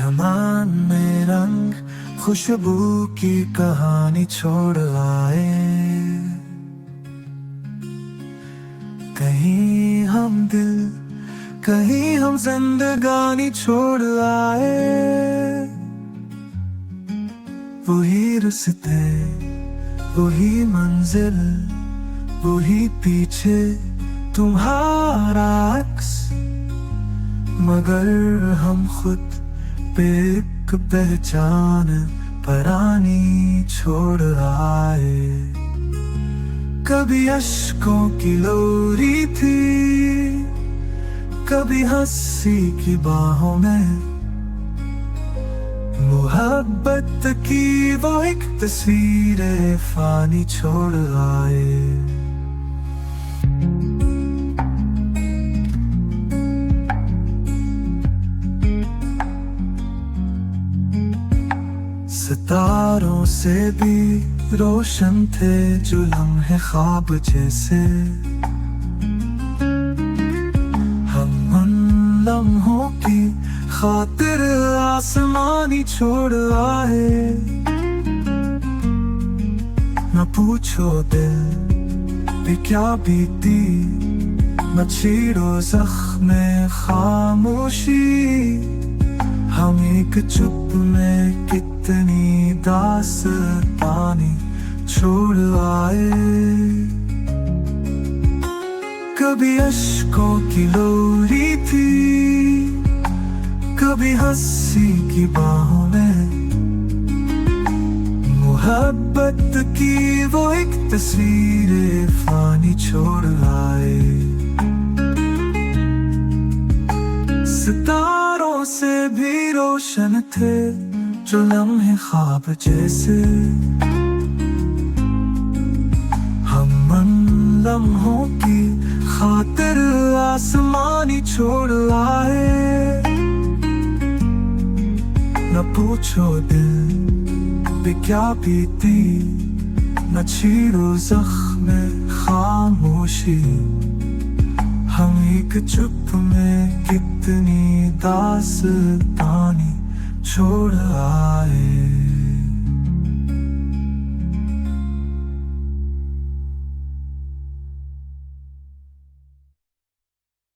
जमान में रंग खुशबू की कहानी छोड़ आए। कहीं हम दिल, कहीं हम जिंदगानी छोड़ आए। वही रिश्ते, वही मंजिल, वही पीछे तुम्हारा अक्स, मगर हम खुद पे एक पहचान परानी छोड़ आए। कभी अश्कों की लोरी थी, कभी हंसी की बाहों में, मोहब्बत की वो एक तस्वीर फानी छोड़ आए। सितारों से भी रोशन थे जो लम्हे ख्वाब जैसे। हम उन लम्हों की खातिर आसमानी छोड़ आए। न पूछो दिल पे क्या बीती, न छेड़ो ज़ख्म खामोशी। हम एक चुप में कितनी दास्तानी छोड़ आए। कभी अश्कों की लोरी थी, कभी हंसी की बाहों में, मोहब्बत की वो एक तस्वीर फानी छोड़ आए। सितारों से भी रोशन थे जो लम्हे ख्वाब जैसे। हम उन लम्हों की खातिर आसमानी छोड़ आए। न पूछो दिल पे क्या बीती, न छेड़ो ज़ख्म खामोशी। हम एक चुप में कितनी दास्तानी छोड़ आए।